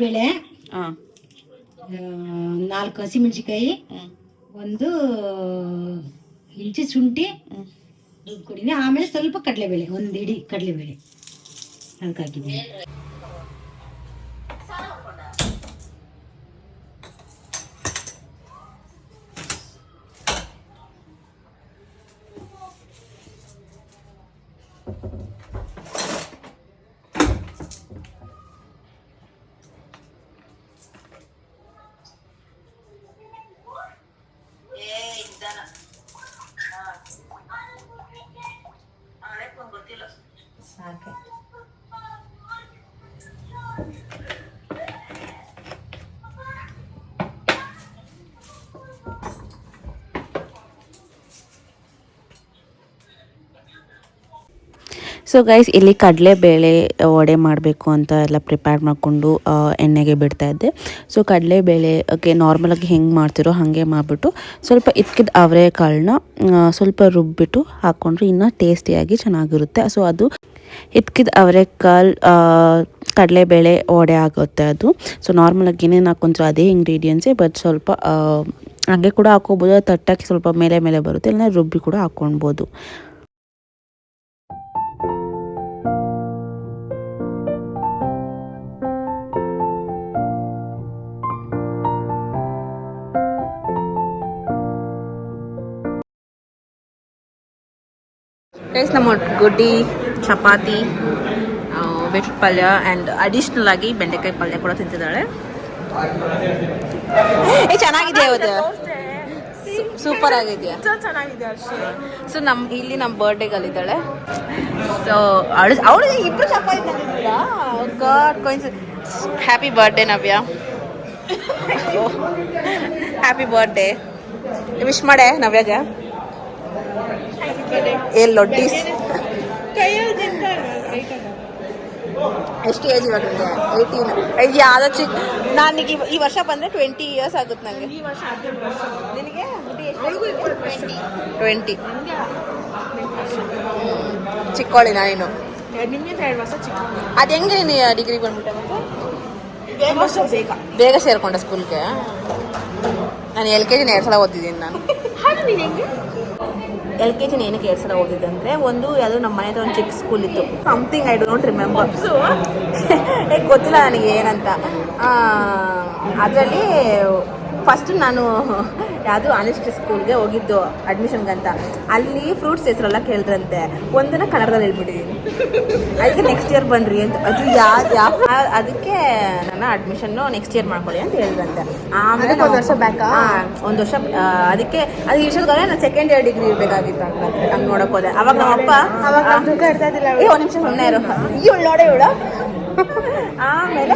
ಬೇಳೆ, 4 ಹಸಿಮೆಣಸಿಕಾಯಿ, 1 ಇಂಚು ಶುಂಠಿ ರುಬ್ಕೊಡಿನಿ. ಆಮೇಲೆ ಸ್ವಲ್ಪ ಕಡಲೆಬೇಳೆ, 1 ಹಿಡಿ ಕಡಲೆಬೇಳೆ ಅದಕ್ಕೆ ಹಾಕಿದ್ದೀನಿ. ಸಾಕೆ ಸೊ ಗೈಸ್, ಇಲ್ಲಿ ಕಡಲೆಬೇಳೆ ವಡೆ ಮಾಡಬೇಕು ಅಂತ ಎಲ್ಲ ಪ್ರಿಪೇರ್ ಮಾಡಿಕೊಂಡು ಎಣ್ಣೆಗೆ ಬಿಡ್ತಾ ಇದ್ದೆ. ಸೊ ಕಡಲೆಬೇಳೆ ನಾರ್ಮಲಾಗಿ ಹೆಂಗೆ ಮಾಡ್ತಿರೋ ಹಾಗೆ ಮಾಡಿಬಿಟ್ಟು ಸ್ವಲ್ಪ ಇದ್ಕಿದ ಅವರೆಕಾಳನ್ನ ಸ್ವಲ್ಪ ರುಬ್ಬಿಟ್ಟು ಹಾಕ್ಕೊಂಡ್ರೆ ಇನ್ನೂ ಟೇಸ್ಟಿಯಾಗಿ ಚೆನ್ನಾಗಿರುತ್ತೆ. ಸೊ ಅದು ಇದ್ಕಿದ ಅವರೆಕಾಳು ಕಡಲೆಬೇಳೆ ವಡೆ ಆಗುತ್ತೆ ಅದು. ಸೊ ನಾರ್ಮಲಾಗಿ ಏನೇನು ಹಾಕೊಂಡ್ರೆ ಅದೇ ಇಂಗ್ರೀಡಿಯೆಂಟ್ಸೇ, ಬಟ್ ಸ್ವಲ್ಪ ಹಾಗೆ ಕೂಡ ಹಾಕೋಬೋದು. ತಟ್ಟಕ್ಕೆ ಸ್ವಲ್ಪ ಮೇಲೆ ಮೇಲೆ ಬರುತ್ತೆ, ಇಲ್ಲ ರುಬ್ಬಿ ಕೂಡ ಹಾಕ್ಕೊಳ್ಬೋದು. ನಮ್ಮ ಗುಡ್ಡಿ ಚಪಾತಿ, ಬೀಟ್ರೂಟ್ ಪಲ್ಯ ಆ್ಯಂಡ್ ಅಡಿಷ್ನಲ್ ಆಗಿ ಬೆಂಡೆಕಾಯಿ ಪಲ್ಯ ಕೂಡ ತಿಂತಿದ್ದಾಳೆ. ಚೆನ್ನಾಗಿದೆಯಾ ಇವತ್ತು? ಸೂಪರ್ ಆಗಿದೆಯಾ? ಸೊ ಇಲ್ಲಿ ನಮ್ಮ ಬರ್ಡೇಗೆ ಅಲ್ಲಿದ್ದಾಳೆ. ಸೊ ಅವಳಿಗೆ ಇಬ್ಬರು ಚಪಾತಿ ತಂದಿದ್ದೀರಾ? Happy birthday Navya. Happy birthday. Wish ಮಾಡೆ ನವ್ಯಾಗೆ. ಲೊಡ್ಡೀಸ್ ಎಷ್ಟು ಏಜ್ ಇವಾಗ? 18. ಯಾವುದೋ ಚಿಕ್ಕ ನನಗೆ ಈ ವರ್ಷ ಬಂದರೆ 20 ಇಯರ್ಸ್ ಆಗುತ್ತೆ ನನಗೆ. ನಿನಗೆ 20. ಚಿಕ್ಕೋಳಿ ನಾನೇನು. ಅದು ಹೆಂಗೆ ನೀನು ಡಿಗ್ರಿ ಬಂದ್ಬಿಟ್ಟೆ? ಬೇಗ ಸೇರ್ಕೊಂಡೆ ಸ್ಕೂಲ್ಗೆ. ನಾನು LKG 2 ಸಲ ಓದಿದ್ದೀನಿ. ನಾನು LKG ಏನಕ್ಕೆ 2 ಸಲ ಓದಿದ್ದೆ ಅಂದರೆ, ಒಂದು ಯಾವುದೋ ನಮ್ಮ ಮನೆ ಒಂದು ಚಿಕ್ಕ ಸ್ಕೂಲ್ ಇತ್ತು, ಸಮಥಿಂಗ್ ಐ ಡೋಂಟ್ ರಿಮೆಂಬರ್, ಗೊತ್ತಿಲ್ಲ ನನಗೆ ಏನಂತ. ಅದರಲ್ಲಿ ಫಸ್ಟ್ ನಾನು ಯಾವುದು ಅನಿಸ್ಟ್ ಸ್ಕೂಲ್ಗೆ ಹೋಗಿದ್ದು ಅಡ್ಮಿಷನ್ಗಂತ. ಅಲ್ಲಿ ಫ್ರೂಟ್ಸ್ ಹೆಸರೆಲ್ಲ ಕೇಳಿದ್ರಂತೆ, ಒಂದನ್ನ ಕನ್ನಡದಲ್ಲಿ ಹೇಳ್ಬಿಟ್ಟಿದ್ದೀನಿ. ಅದಕ್ಕೆ ನೆಕ್ಸ್ಟ್ ಇಯರ್ ಬನ್ನಿರಿ ಅಂತ. ಅದು ಅದಕ್ಕೆ ನನ್ನ ಅಡ್ಮಿಷನ್ನು ನೆಕ್ಸ್ಟ್ ಇಯರ್ ಮಾಡ್ಕೊಳ್ಳಿ ಅಂತ ಹೇಳಿದ್ರಂತೆ. ಆಮೇಲೆ ಒಂದು ವರ್ಷ ಬ್ಯಾಕ್, ಒಂದು ವರ್ಷ ಅದಕ್ಕೆ ಅದು ಇಷ್ಟೊತ್ತಿಗೆ ನಾನು ಸೆಕೆಂಡ್ ಇಯರ್ ಡಿಗ್ರಿ ಇರಬೇಕಾಗಿತ್ತು ಅಂತ ಹಂಗೆ ನೋಡೋಕೆ ಹೋದೆ. ಅವಾಗ ನಮ್ಮಪ್ಪ ಒಂದು ನಿಮಿಷ ಸುಮ್ಮನೆ ಇರೋ, ಇವಳು ನೋಡೇ ಇವಳು. ಆಮೇಲೆ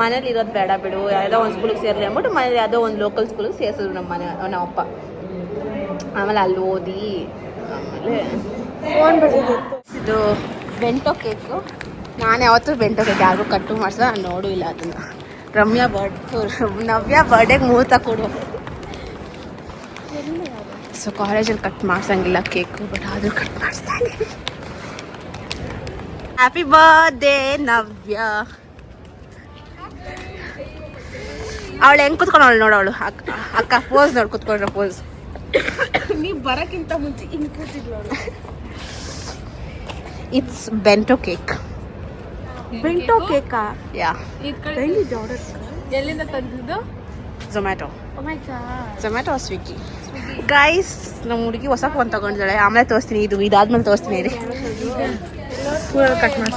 ಮನೇಲಿ ಇರೋದು ಬೇಡ ಬಿಡು, ಯಾವುದೋ ಒಂದು ಸ್ಕೂಲಿಗೆ ಸೇರಲಿ ಅಂದ್ಬಿಟ್ಟು ಮನೇಲಿ ಯಾವುದೋ ಒಂದು ಲೋಕಲ್ ಸ್ಕೂಲಿಗೆ ಸೇರಿಸಿದ್ರು ನಮ್ಮಪ್ಪ. ಆಮೇಲೆ ಅಲ್ಲಿ ಓದಿ ಆಮೇಲೆ ಇದು ಬೆಂಟೋ ಕೇಕು. ನಾನು ಯಾವತ್ತೂ ಬೆಂಟೋ ಕೇಕ್ ಯಾರಿಗೂ ಕಟ್ಟು ಮಾಡಿಸ ನಾನು ನೋಡೂ ಇಲ್ಲ ಅದನ್ನು. ನವ್ಯ ಬರ್ಡೇಗೆ ಮುಹೂರ್ತ ಕೊಡು. ಸೊ ಕಾಲೇಜಲ್ಲಿ ಕಟ್ ಮಾಡ್ಸಂಗಿಲ್ಲ ಕೇಕು, ಬಟ್ ಆದರೂ ಕಟ್ ಮಾಡಿಸ್ತಾ ಇದ್ದೀನಿ. ಹ್ಯಾಪಿ ಬರ್ಡೇ ನವ್ಯ. ಅವಳು ಹೆಂಗೆ ಕುತ್ಕೊಂಡವಳು ನೋಡವಳು, ಅಕ್ಕ ಪೋಸ್ ನೋಡಿ ಕುತ್ಕೊಂಡ್ರ ಪೋಸ್. ನೀವು ಬರೋಕ್ಕಿಂತ ಮುಂಚೆ ಹಿಂಗೆ ಕೂತಿದ್ಲು. It's ಬೆಂಟೋ cake. ಬೆಂಟೋ ಕೇಕಾ? ಯಾ. ಎಲ್ಲಿಂದ ತಂದಿದ್ದು? ಝೊಮ್ಯಾಟೊ. ಝೊಮ್ಯಾಟೊ, ಸ್ವಿಗ್ಗಿ. ಗೈಸ್, ನಮ್ಮ ಹುಡುಗಿ ಹೊಸ ಫೋನ್ ತಗೊಂಡಿದ್ದಾಳೆ. ಆಮೇಲೆ ತೋರಿಸ್ತೀನಿ, ಇದಾದ್ಮೇಲೆ ತೋರಿಸ್ತೀನಿ ರೀ. ಕಟ್ ಮಾಡಿ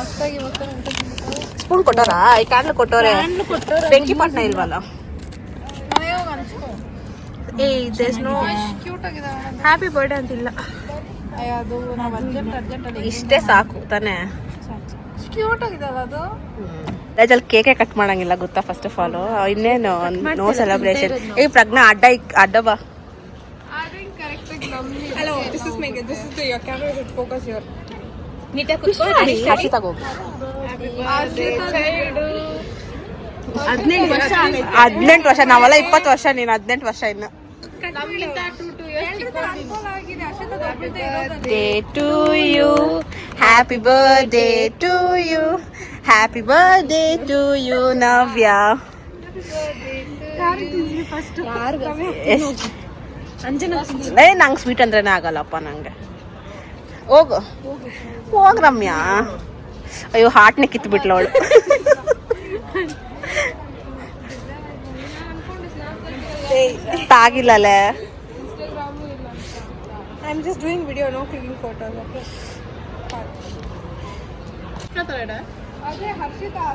ಸ್ಪೂನ್ ಕೊಟ್ಟೋರಾ? ಈ ಕ್ಯಾಂಡ್ಲ್ ಕೊಟ್ಟೋರೆ, ಬೆಂಕಿ ಪಟ್ನ ಇಲ್ವಲ್ಲ. ಹ್ಯಾಪಿ ಬರ್ಡೇ ಅಂತಿಲ್ಲ, ಇಷ್ಟೇ ಸಾಕು ತಾನೇ. ಕ್ಯೂಟ್ ಆಗಿದಲ್ಲ ಅದು. ರಾಜಲ್ಲಿ ಕೇಕೆ ಕಟ್ ಮಾಡಂಗಿಲ್ಲ ಗೊತ್ತಾ? ಫಸ್ಟ್ ಆಫ್ ಆಲ್ ಇನ್ನೇನು ನೋ ಸೆಲೆಬ್ರೇಷನ್. ಈ ಪ್ರಜ್ಞಾ ಅಡ್ಡ ಬಾ. Hello, this is Megan. This is your camera should focus here. ನೀಟಾಗಿ ಕೂತ್ಕೊಂಡು ಹಸಿ ತಗೋ. 18 ವರ್ಷ ನಾವೆಲ್ಲ 20 ವರ್ಷ, ನೀನು 18 ವರ್ಷ ಇನ್ನು. Day to you, happy birthday to you, happy birthday to you Navya. ನಂಗೆ ಸ್ವೀಟ್ ಅಂದ್ರೇನೆ ಆಗಲ್ಲಪ್ಪ ನಂಗೆ. ಹೋಗ್ ರಮ್ಯಾ. ಅಯ್ಯೋ ಹಾರ್ಟ್ನೇ ಕಿತ್ಬಿಟ್ಲು ಅವಳು. ತಾಗಿಲ್ಲಲೇ. I'm just doing video, no clicking photos. Okay. ಅದೇ ಹರ್ಷಿತಾ.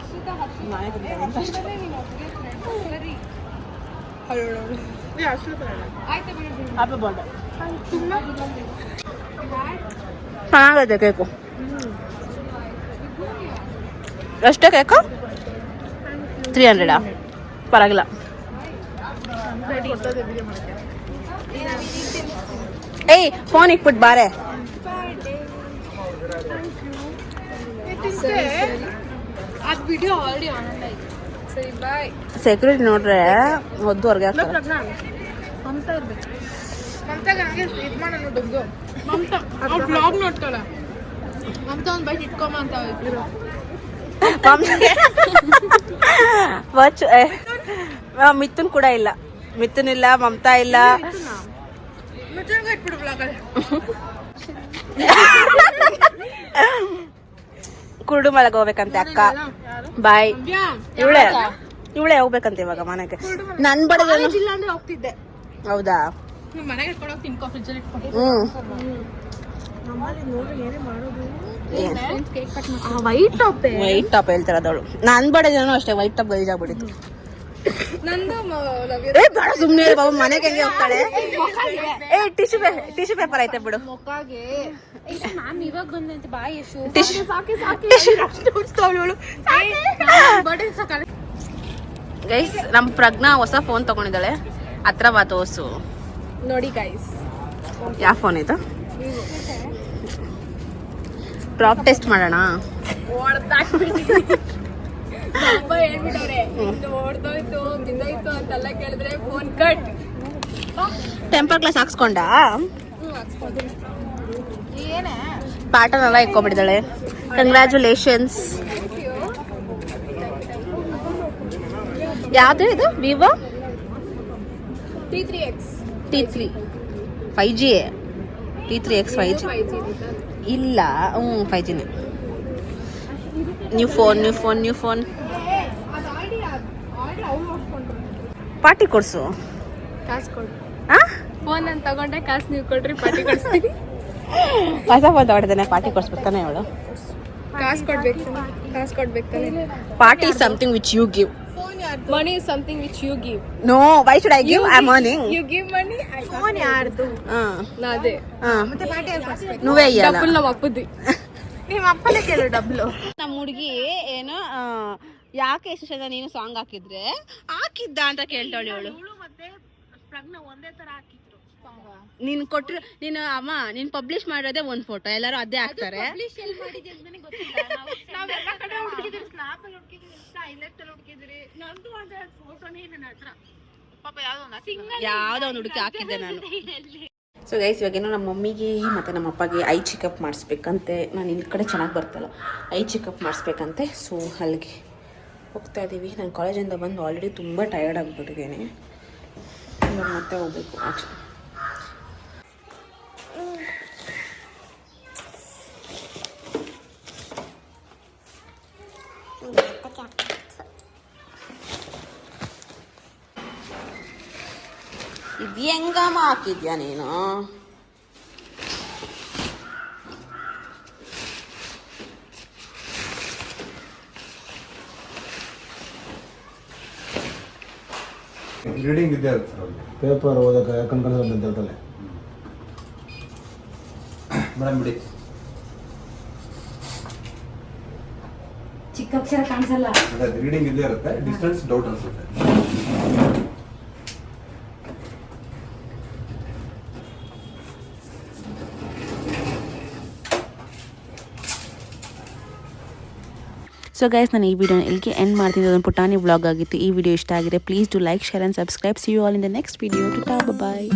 ಚೆನ್ನಾಗೈತೆ ಕೇಕು. ಎಷ್ಟೇ ಕೇಕು? 300 ಪರವಾಗಿಲ್ಲ. ಏಯ್ ಫೋನ್ ಇಟ್ಬಿಟ್ಟು ಬಾರೆ. ಅದು ವಿಡಿಯೋ ಆಲ್ರೆಡಿ ಆನ್ ಆಯ್ತು. ಸರಿ ಬಾಯ್. ಸೆಕ್ಯೂರಿಟಿ ನೋಡ್ರೆ ಒದ್ದು ಹೊರಗೆ ಹಾಕ್ತಾರೆ. ಮಮತಾ ಇರ್ಬೇಕು. ಮಮತಾಗ ಹಂಗೆ ಇದು ಮಾಡೋಣ ದುಡ್ಡು. ಮಮತಾ ಅವ್ರು ಬ್ಲಾಗ್ ನೋಡ್ತಾಳೆ. ಮಮತಾ ಒಂದು ಬೈಕ್ ಇಟ್ಕೊಂಬ ಅಂತ ಇದ್ರು. ಮಿಥುನ್ ಕೂಡ ಇಲ್ಲ. ಮಿಥುನ್ ಇಲ್ಲ, ಮಮತಾ ಇಲ್ಲ. ಮಿಥುನ್ಗೆ ಇಟ್ಬಿಡು ಬ್ಲಾಗಲ್ಲಿ. ಕುರುಡು ಮಳೆಗೆ ಹೋಗ್ಬೇಕಂತೆ ಅಕ್ಕ. ಬಾಯ್. ಇವಳೆ ಹೋಗ್ಬೇಕಂತೆ ಇವಾಗ ಮನೆಗೆ. ನನ್ ಬಡಗ ಇಲ್ಲ ಅಂದ್ರೆ ಹೋಗ್ತಿದ್ದೆ. ಹೌದಾ? ಮನೆಗೆ ಇಟ್ಕೊಂಡು ತಿನ್ಕೋ ಫ್ರಿಜ್ಜಲ್ಲಿ ಇಟ್ಕೊಂಡು. ವೈಟ್ ಟಾಪ್ ಹೇಳ್ತಾರದವಳು. ನನ್ ಬಡಗೇನೋ ಅಷ್ಟೇ ವೈಟ್ ಟಾಪ್ ಗಲೀಜಾಗ್ಬಿಟ್ಟಿತ್ತು. ನಂದು ಬೇಡ ಸುಮ್ನೆ ಬಾಬು, ಮನೆಗೆ ಹೆಂಗೆ ಹೋಗ್ತಾಳೆ. ಟಿಶ್ಯೂ ಪೇಪರ್ ಐತೆ ಬಿಡು. ಮೊಕ್ಕಾಗೆ ಮ್ಯಾಮ್ ಇವಾಗ ಬಂದಂತ ಬಾಯ್ ಯಶು. ಗೈಸ್ ನಮ್ ಪ್ರಜ್ಞಾ ಹೊಸ ಫೋನ್ ತಗೊಂಡಿದ್ದಾಳೆ. ಹತ್ರ ಬಾ ತೋರ್ಸು ನೋಡಿ ಗೈಸ್. ಯಾವ ಫೋನ್ ಇದು? ಡ್ರಾಪ್ ಟೆಸ್ಟ್ ಮಾಡೋಣ. ಹೇಳ್ಬಿಟ್ಟವ್ರೆ ಓಡ್ತೋಯ್ತು ಬಿದ್ದೋಯ್ತು ಅಂತೆಲ್ಲ ಕೇಳಿದ್ರೆ ಫೋನ್ ಕಟ್. ಟೆಂಪರ್ ಗ್ಲಾಸ್ ಹಾಕ್ಸ್ಕೊಂಡ ಏನೇ ಪ್ಯಾಟರ್ನ್ ಎಲ್ಲ ಇಟ್ಕೊಂಡ್ಬಿಟ್ಟಿದ್ದಾಳೆ. ಕಂಗ್ರ್ಯಾಚುಲೇಷನ್ಸ್. ಯಾವ್ದು ಇದು? Vivo T3 5G. T3X 5G ಇಲ್ಲ. 5Gನೇ. New phone. ಪಾರ್ಟಿ ಕೊಡ್ಸು. ಕಾಸು ಕೊಡು. ಫೋನ್ ನಾನು ತಗೊಂಡೆ, ಕಾಸು ನೀವು ಕೊಡ್ರಿ, ಪಾರ್ಟಿ ಕೊಡಿಸ್ತೀನಿ. ಹೊಸ ಫೋನ್ ತಗೊಂಡಿದ್ದಾನೆ, ಪಾರ್ಟಿ ಕೊಡ್ಸ್ಬೇಕಾನೆ ಅವಳು. ಕಾಸು ಕೊಡ್ಬೇಕು ತಾನೆ. Party is something which you give. Money is something which you give. No, why should I give? I'm earning. You give money. Phone ಯಾರ್ದು? ನಾದೇ. ಮತ್ತೆ ಪಾರ್ಟಿ నువ్వే ఇయ్యాల. ಡಬ್ಬಲ್ ನಮ್ಮ ಅಪ್ಪದ್ದಿ. ನಿಮ್ಮ ಅಪ್ಪನೇ ಕೇಳು ಡಬ್ಲು. ನಮ್ಮ ಹುಡುಗಿ ಏನು ಯಾಕೆ ಎಷ್ಟು ಜನ ನೀನು ಸಾಂಗ್ ಹಾಕಿದ್ರೆ ಹಾಕಿದ್ದ ಅಂತ ಕೇಳ್ತಾಳೆ ಅವಳು. ಮತ್ತೆ ಪ್ರಜ್ಞಾ ಒಂದೇ ತರ ಹಾಕಿದ್ರು ನೀನು ಕೊಟ್ಟರು. ನೀನು ಅಮ್ಮ ನೀನು ಪಬ್ಲಿಷ್ ಮಾಡೋದೇ ಒಂದು ಫೋಟೋ, ಎಲ್ಲರೂ ಅದೇ ಹಾಕ್ತಾರೆ. ಪಬ್ಲಿಷ್ ಎಲ್ಲಿ ಮಾಡಿದೆ ಅಂತಾನೆ ಗೊತ್ತಿಲ್ಲ. ನಾವು ಎಲ್ಲ ಕಡೆ ಹುಡುಕಿದ್ರಿ, ಸ್ನ್ಯಾಪ್ ಅಲ್ಲಿ ಹುಡುಕಿದ್ರಿ, ಹೈಲೈಟ್ ಅಲ್ಲಿ ಹುಡುಕಿದ್ರಿ. ನಂದು ಒಂದು ಫೋಟೋನೇ ನನ್ನ ಹತ್ರ. ಪಾಪ ಯಾವುದೋ ಒಂದು ಹುಡುಕಿ ಹಾಕಿದ್ದೆ ನಾನು. ಸೊ ಗೈಸ್ ಇವಾಗೇನೋ ನಮ್ಮ ಮಮ್ಮಿಗೆ ಮತ್ತು ನಮ್ಮ ಅಪ್ಪಗೆ ಐ ಚೆಕಪ್ ಮಾಡಿಸ್ಬೇಕಂತೆ. ನಾನು ಇಲ್ಲಿ ಕಡೆ ಚೆನ್ನಾಗಿ ಬರ್ತಲ್ಲ, ಐ ಚೆಕಪ್ ಮಾಡಿಸ್ಬೇಕಂತೆ. ಸೊ ಅಲ್ಲಿಗೆ ಹೋಗ್ತಾ ಇದ್ದೀವಿ. ನಾನು ಕಾಲೇಜಿಂದ ಬಂದು ಆಲ್ರೆಡಿ ತುಂಬ ಟಯರ್ಡ್ ಆಗಿಬಿಟ್ಟಿದ್ದೇನೆ. ಇವಾಗ ಮತ್ತೆ ಹೋಗ್ಬೇಕು ಆಚೆ. ಇದು ಹೆಂಗಮ್ಮ ಹಾಕಿದ್ಯಾ ನೀನು? ರೀಡಿಂಗ್ ಇದೆ ಪೇಪರ್ ಓದಕ್ಕೆ ಯಾಕಂದ್ರೆ ಹೇಳ್ತಲ್ಲ ಮೇಡಮ್ ಬಿಡಿ. ಚಿಕ್ಕ ಅಕ್ಷರ ಕಾಣಿಸಲ್ಲ. ಅದೇ ರೀಡಿಂಗ್ ಇದ್ದೇ ಇರುತ್ತೆ, ಡಿಸ್ಟೆನ್ಸ್ ಡೌಟ್ ಅನ್ಸುತ್ತೆ. ಸೊ ಗೈಸ್ ನಾನು ಈ ವಿಡಿಯೋನ ಇಲ್ಲಿಗೆ ಎಂಡ್ ಮಾಡ್ತೀನಿ. ಅದೊಂದು ಪುಟಾಣಿ ವ್ಲಾಗ್ ಆಗಿತ್ತು. ಈ ವಿಡಿಯೋ ಇಷ್ಟ ಆಗಿದೆ please do like, share and subscribe. See you all in the next video. Tata, bye.